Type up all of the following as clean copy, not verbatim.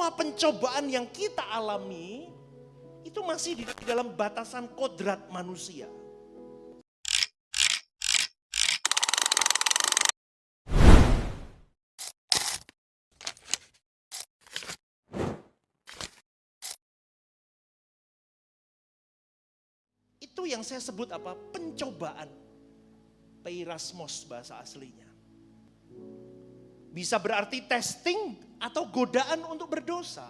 semua pencobaan yang kita alami itu masih di dalam batasan kodrat manusia. Itu yang saya sebut apa? Pencobaan. Peirasmos bahasa aslinya. Bisa berarti testing atau godaan untuk berdosa.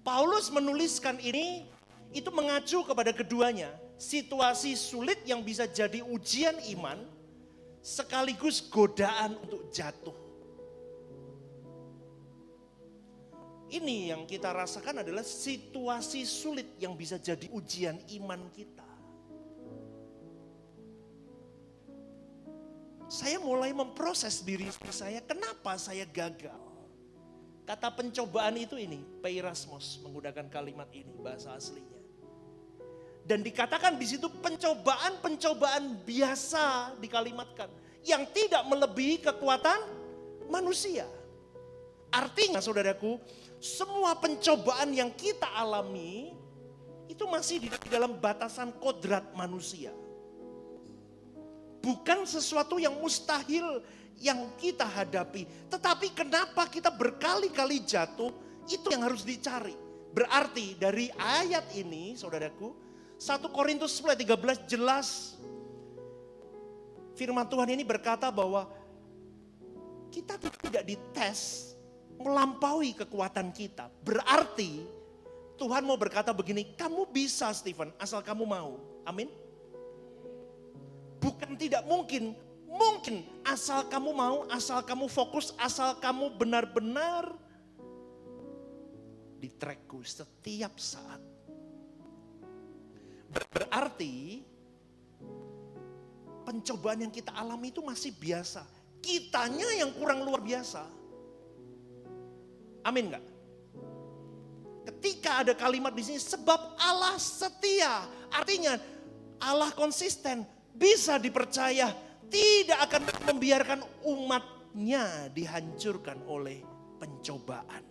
Paulus menuliskan ini itu mengacu kepada keduanya. Situasi sulit yang bisa jadi ujian iman sekaligus godaan untuk jatuh. Ini yang kita rasakan adalah situasi sulit yang bisa jadi ujian iman kita. Saya mulai memproses diri saya, kenapa saya gagal? Kata pencobaan itu ini, peirasmos, menggunakan kalimat ini, bahasa aslinya. Dan dikatakan di situ pencobaan-pencobaan biasa dikalimatkan, yang tidak melebihi kekuatan manusia. Artinya saudaraku, semua pencobaan yang kita alami itu masih di dalam batasan kodrat manusia. Bukan sesuatu yang mustahil yang kita hadapi. Tetapi kenapa kita berkali-kali jatuh, itu yang harus dicari. Berarti dari ayat ini saudaraku, 1 Korintus 10:13 jelas. Firman Tuhan ini berkata bahwa kita tidak dites melampaui kekuatan kita. Berarti Tuhan mau berkata begini, kamu bisa Stephen asal kamu mau. Amin. Bukan tidak mungkin, mungkin asal kamu mau, asal kamu fokus, asal kamu benar-benar di trackku setiap saat. Berarti pencobaan yang kita alami itu masih biasa. Kitanya yang kurang luar biasa. Amin enggak? Ketika ada kalimat di sini, sebab Allah setia. Artinya Allah konsisten, bisa dipercaya, tidak akan membiarkan umatnya dihancurkan oleh pencobaan.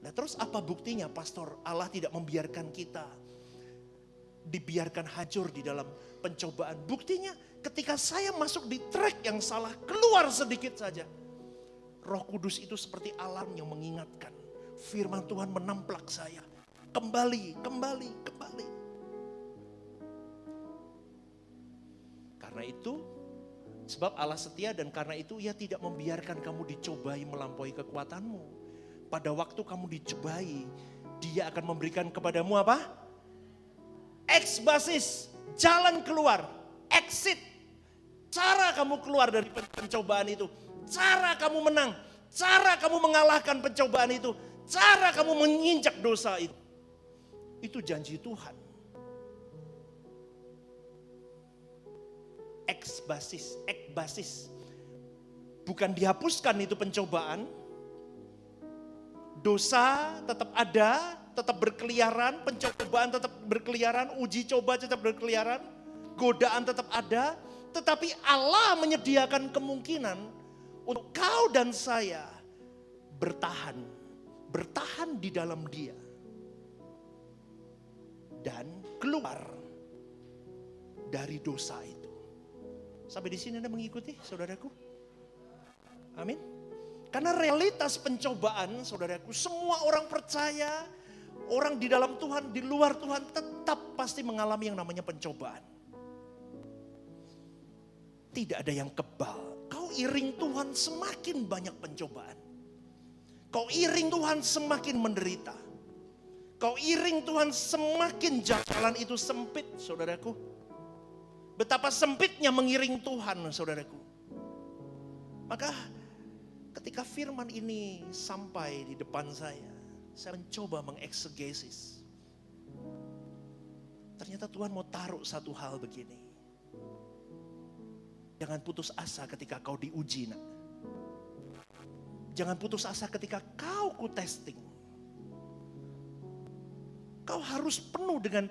Nah terus apa buktinya pastor? Allah tidak membiarkan kita dibiarkan hancur di dalam pencobaan. Buktinya ketika saya masuk di track yang salah, keluar sedikit saja, Roh Kudus itu seperti alarm yang mengingatkan. Firman Tuhan menamplak saya. Kembali. Karena itu, sebab Allah setia dan karena itu Ia tidak membiarkan kamu dicobai melampaui kekuatanmu. Pada waktu kamu dicobai, Dia akan memberikan kepadamu apa? Ex-basis, jalan keluar, exit. Cara kamu keluar dari pencobaan itu. Cara kamu menang, cara kamu mengalahkan pencobaan itu, cara kamu menginjak dosa itu. Itu janji Tuhan. Ex-basis. Bukan dihapuskan itu pencobaan. Dosa tetap ada, tetap berkeliaran, pencobaan tetap berkeliaran, uji coba tetap berkeliaran, godaan tetap ada. Tetapi Allah menyediakan kemungkinan untuk kau dan saya bertahan di dalam Dia dan keluar dari dosa itu. Sampai di sini Anda mengikuti, saudaraku? Amin. Karena realitas pencobaan, saudaraku, semua orang percaya, orang di dalam Tuhan, di luar Tuhan tetap pasti mengalami yang namanya pencobaan. Tidak ada yang kebal. Kau iring Tuhan semakin banyak pencobaan. Kau iring Tuhan semakin menderita. Kau iring Tuhan semakin jalan itu sempit, saudaraku. Betapa sempitnya mengiring Tuhan, saudaraku. Maka ketika firman ini sampai di depan saya mencoba mengeksegesis. Ternyata Tuhan mau taruh satu hal begini. Jangan putus asa ketika kau diuji, nak. Jangan putus asa ketika kau ku testing. Kau harus penuh dengan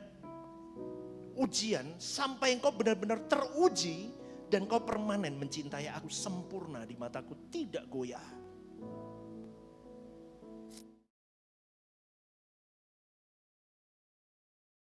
ujian sampai engkau benar-benar teruji dan kau permanen mencintai aku, sempurna di mataku, tidak goyah.